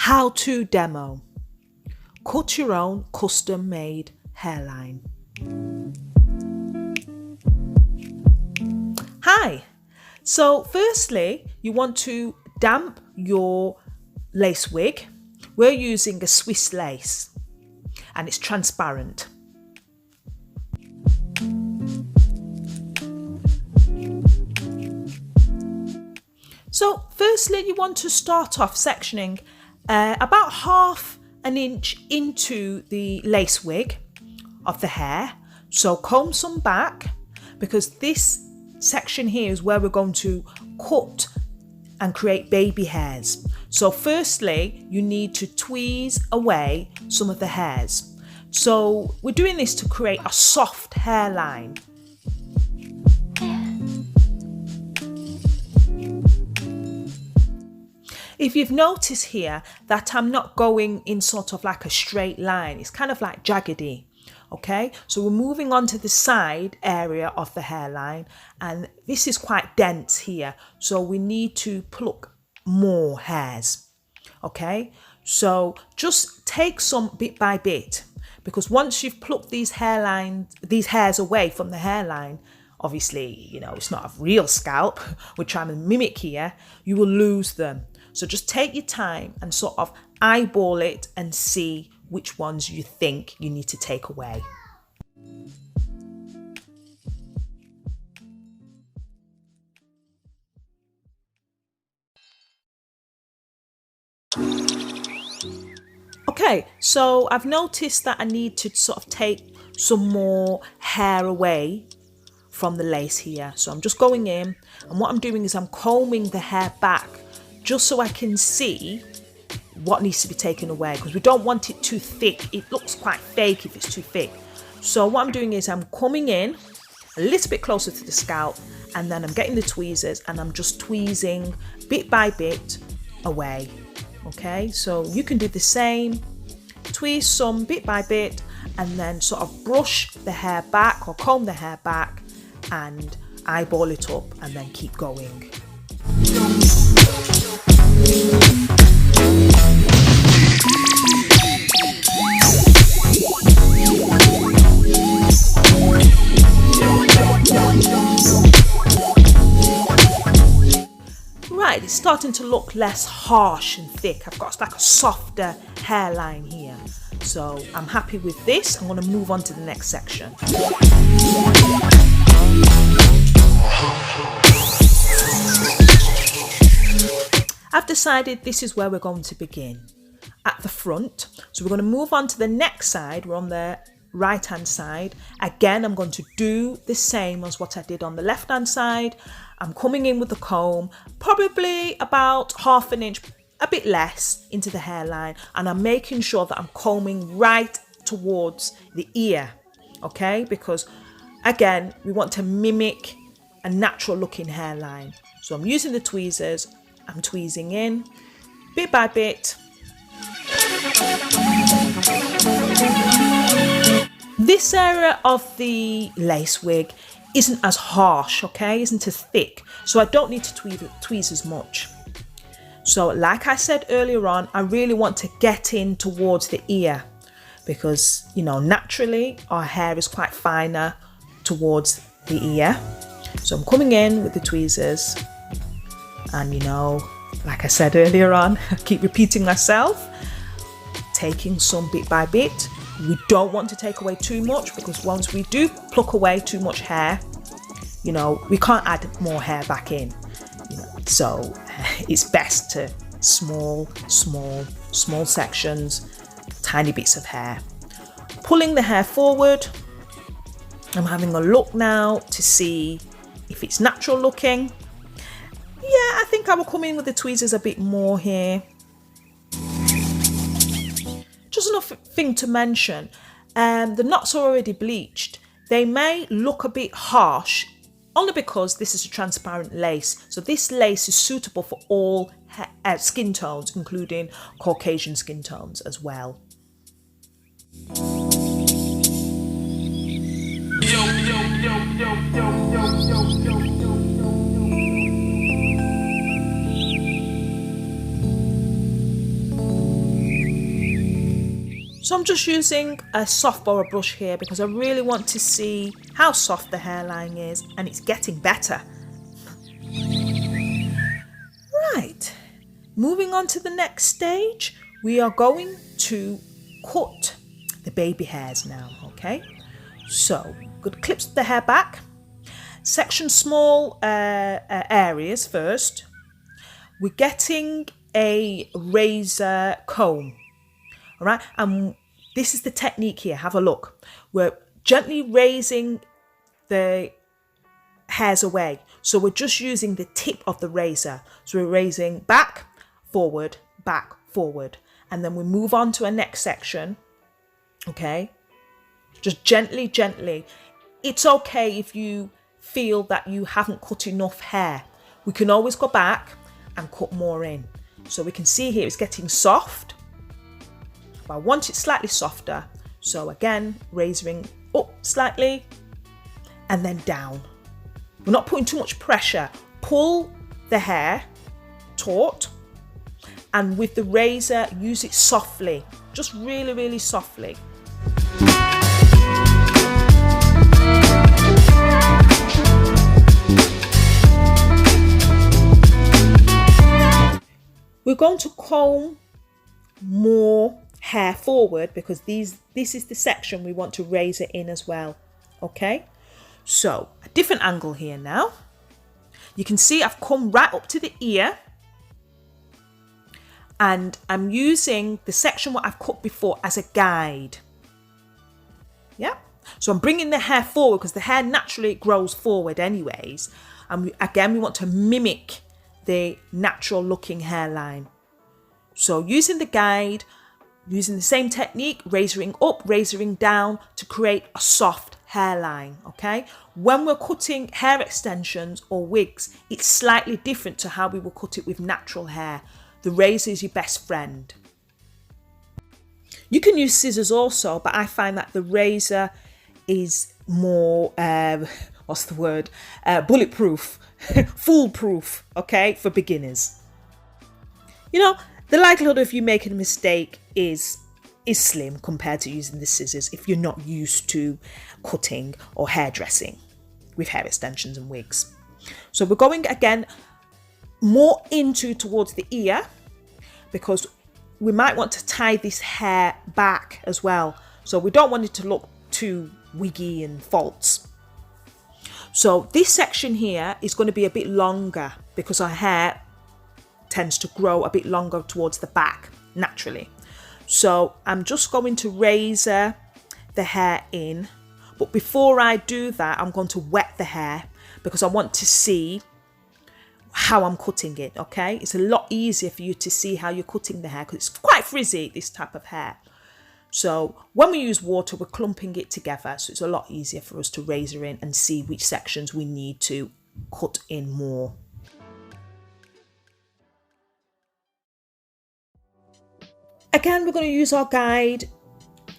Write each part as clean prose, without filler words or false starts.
How-to demo. Cut your own custom-made hairline. Hi. So firstly, you want to damp your lace wig. We're using a Swiss lace and it's transparent. So firstly, you want to start off sectioning about half an inch into the lace wig of the hair. So comb some back, because this section here is where we're going to cut and create baby hairs. So firstly, you need to tweeze away some of the hairs. So we're doing this to create a soft hairline. If you've noticed here that I'm not going in sort of like a straight line, it's kind of like jaggedy. Okay, so we're moving on to the side area of the hairline, and this is quite dense here, so we need to pluck more hairs. Okay, so just take some bit by bit, because once you've plucked these hairs away from the hairline, obviously, you know, it's not a real scalp, we're trying to mimic here, you will lose them. So just take your time and sort of eyeball it and see which ones you think you need to take away. Okay, so I've noticed that I need to sort of take some more hair away from the lace here. So I'm just going in, and what I'm doing is I'm combing the hair back just so I can see what needs to be taken away, because we don't want it too thick. It looks quite fake if it's too thick. So what I'm doing is I'm coming in a little bit closer to the scalp, and then I'm getting the tweezers and I'm just tweezing bit by bit away. Okay, so you can do the same, tweeze some bit by bit, and then sort of brush the hair back or comb the hair back and eyeball it up, and then keep going. Right, it's starting to look less harsh and thick. I've got like a softer hairline here. So I'm happy with this. I'm going to move on to the next section. I've decided this is where we're going to begin, at the front. So we're going to move on to the next side. We're on the right hand side. Again, I'm going to do the same as what I did on the left hand side. I'm coming in with the comb, probably about half an inch, a bit less, into the hairline, and I'm making sure that I'm combing right towards the ear, okay? Because again, we want to mimic a natural looking hairline. So I'm using the tweezers, I'm tweezing in bit by bit. This area of the lace wig isn't as harsh, okay, isn't as thick, so I don't need to tweeze as much. So like I said earlier on, I really want to get in towards the ear, because, you know, naturally our hair is quite finer towards the ear. So I'm coming in with the tweezers, and, you know, like I said earlier on, I keep repeating myself, taking some bit by bit. We don't want to take away too much, because once we do pluck away too much hair, you know, we can't add more hair back in. You know, so it's best to small sections, tiny bits of hair. Pulling the hair forward, I'm having a look now to see if it's natural looking. Yeah, I think I will come in with the tweezers a bit more here. Just another thing to mention, the knots are already bleached. They may look a bit harsh, only because this is a transparent lace. So this lace is suitable for all skin tones, including Caucasian skin tones as well. So I'm just using a soft borough brush here because I really want to see how soft the hairline is, and it's getting better. Right, moving on to the next stage, we are going to cut the baby hairs now, okay? So, good, clips the hair back, section small areas first. We're getting a razor comb, all right? And this is the technique here, have a look. We're gently raising the hairs away. So we're just using the tip of the razor. So we're raising back, forward, and then we move on to a next section, okay? Just gently, gently. It's okay if you feel that you haven't cut enough hair. We can always go back and cut more in. So we can see here it's getting soft, but I want it slightly softer. So again, razoring up slightly and then down. We're not putting too much pressure. Pull the hair taut, and with the razor, use it softly, just really, really softly. We're going to comb more hair forward because this is the section we want to razor in as well, okay? So, a different angle here now. You can see I've come right up to the ear, and I'm using the section what I've cut before as a guide. Yeah, so I'm bringing the hair forward because the hair naturally grows forward anyways. And again, we want to mimic the natural looking hairline. So using the guide, using the same technique, razoring up, razoring down to create a soft hairline, okay? When we're cutting hair extensions or wigs, it's slightly different to how we will cut it with natural hair. The razor is your best friend. You can use scissors also, but I find that the razor is more, bulletproof, foolproof, okay, for beginners. You know, the likelihood of you making a mistake is slim compared to using the scissors if you're not used to cutting or hairdressing with hair extensions and wigs. So we're going again more towards the ear because we might want to tie this hair back as well. So we don't want it to look too wiggy and false. So this section here is going to be a bit longer because our hair tends to grow a bit longer towards the back naturally. So I'm just going to razor the hair in, but before I do that, I'm going to wet the hair because I want to see how I'm cutting it, okay? It's a lot easier for you to see how you're cutting the hair because it's quite frizzy, this type of hair. So when we use water, we're clumping it together, so it's a lot easier for us to razor in and see which sections we need to cut in more. Again, we're going to use our guide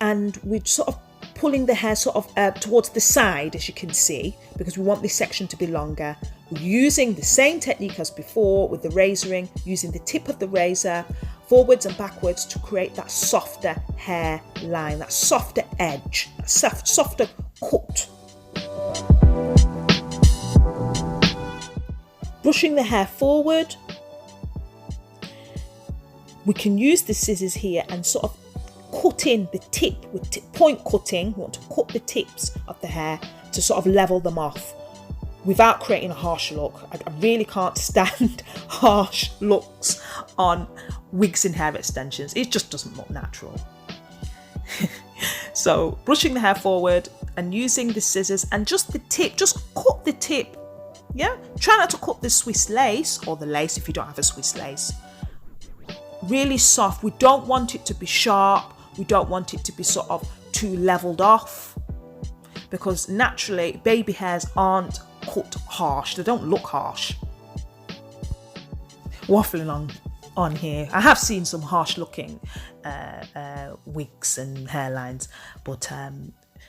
and we're sort of pulling the hair sort of towards the side, as you can see, because we want this section to be longer. We're using the same technique as before with the razoring, using the tip of the razor forwards and backwards to create that softer hair line, that softer edge, that softer cut. Brushing the hair forward. We can use the scissors here and sort of cut in the tip with point cutting. We want to cut the tips of the hair to sort of level them off without creating a harsh look. I really can't stand harsh looks on wigs and hair extensions. It just doesn't look natural. So brushing the hair forward and using the scissors and just the tip, just cut the tip. Yeah, try not to cut the Swiss lace or the lace if you don't have a Swiss lace. Really soft. We don't want it to be sharp. We don't want it to be sort of too leveled off because naturally baby hairs aren't cut harsh. They don't look harsh. Waffling on here. I have seen some harsh looking wigs and hairlines, but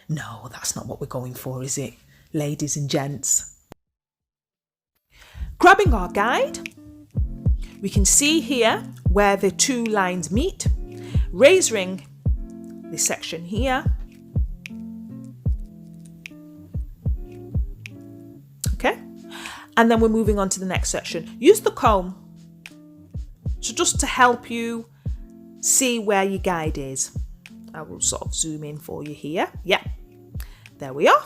no, that's not what we're going for, is it, ladies and gents? Grabbing our guide, we can see here where the two lines meet, razoring this section here. Okay, and then we're moving on to the next section. Use the comb just to help you see where your guide is. I will sort of zoom in for you here. Yeah, there we are.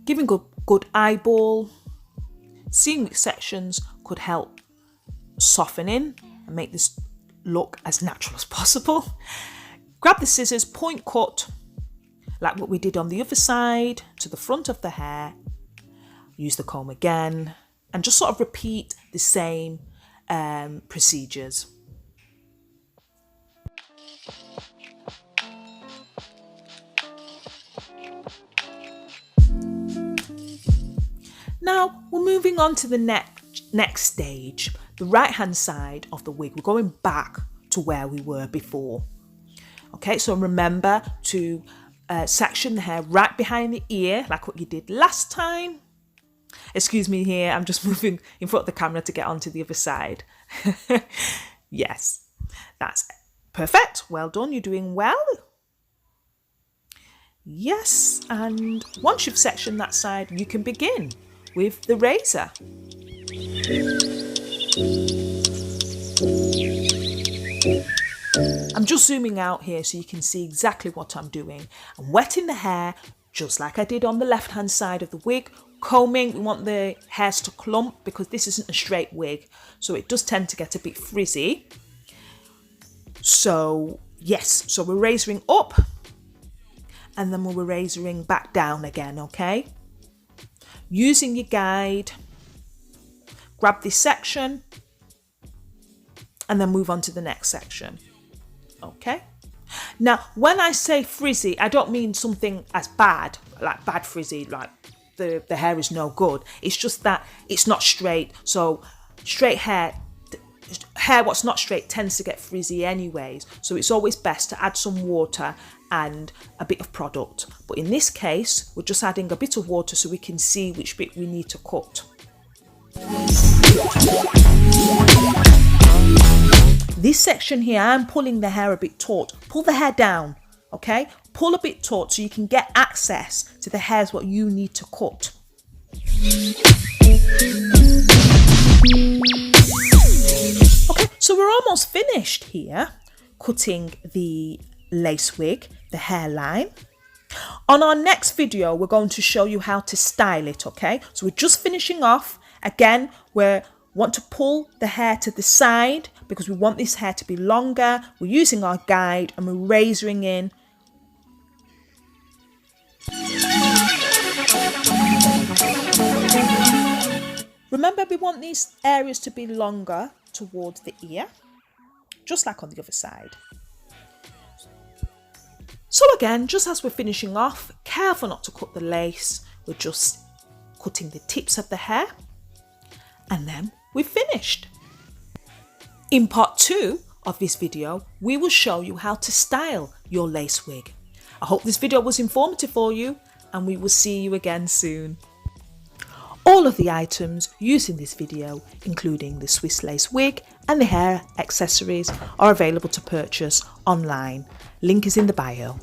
Giving a good eyeball, seeing which sections could help soften in and make this look as natural as possible. Grab the scissors, point cut, like what we did on the other side, to the front of the hair. Use the comb again, and just sort of repeat the same procedures. Now we're moving on to the next stage, the right hand side of the wig. We're going back to where we were before. Okay, so remember to section the hair right behind the ear, like what you did last time. Excuse me here, I'm just moving in front of the camera to get onto the other side. Yes, that's perfect. Well done, you're doing well. Yes, and once you've sectioned that side, you can begin with the razor. I'm just zooming out here so you can see exactly what I'm doing. I'm wetting the hair just like I did on the left hand side of the wig. Combing, we want the hairs to clump because this isn't a straight wig, so it does tend to get a bit frizzy. So yes, so we're razoring up and then we're razoring back down again, okay? Using your guide, grab this section and then move on to the next section. Okay. Now, when I say frizzy, I don't mean something as bad, like bad frizzy, like the hair is no good. It's just that it's not straight. So straight hair what's not straight tends to get frizzy anyways. So it's always best to add some water and a bit of product. But in this case, we're just adding a bit of water so we can see which bit we need to cut. This section here, I'm pulling the hair a bit taut. Pull the hair down, okay? Pull a bit taut so you can get access to the hairs what you need to cut. Okay, so we're almost finished here cutting the lace wig, the hairline. On our next video, we're going to show you how to style it, okay? So we're just finishing off. Again, we want to pull the hair to the side because we want this hair to be longer. We're using our guide and we're razoring in. Remember, we want these areas to be longer towards the ear, just like on the other side. So again, just as we're finishing off, careful not to cut the lace. We're just cutting the tips of the hair and then we've finished. In part 2 of this video, we will show you how to style your lace wig. I hope this video was informative for you and we will see you again soon. All of the items used in this video, including the Swiss lace wig and the hair accessories, are available to purchase online. Link is in the bio.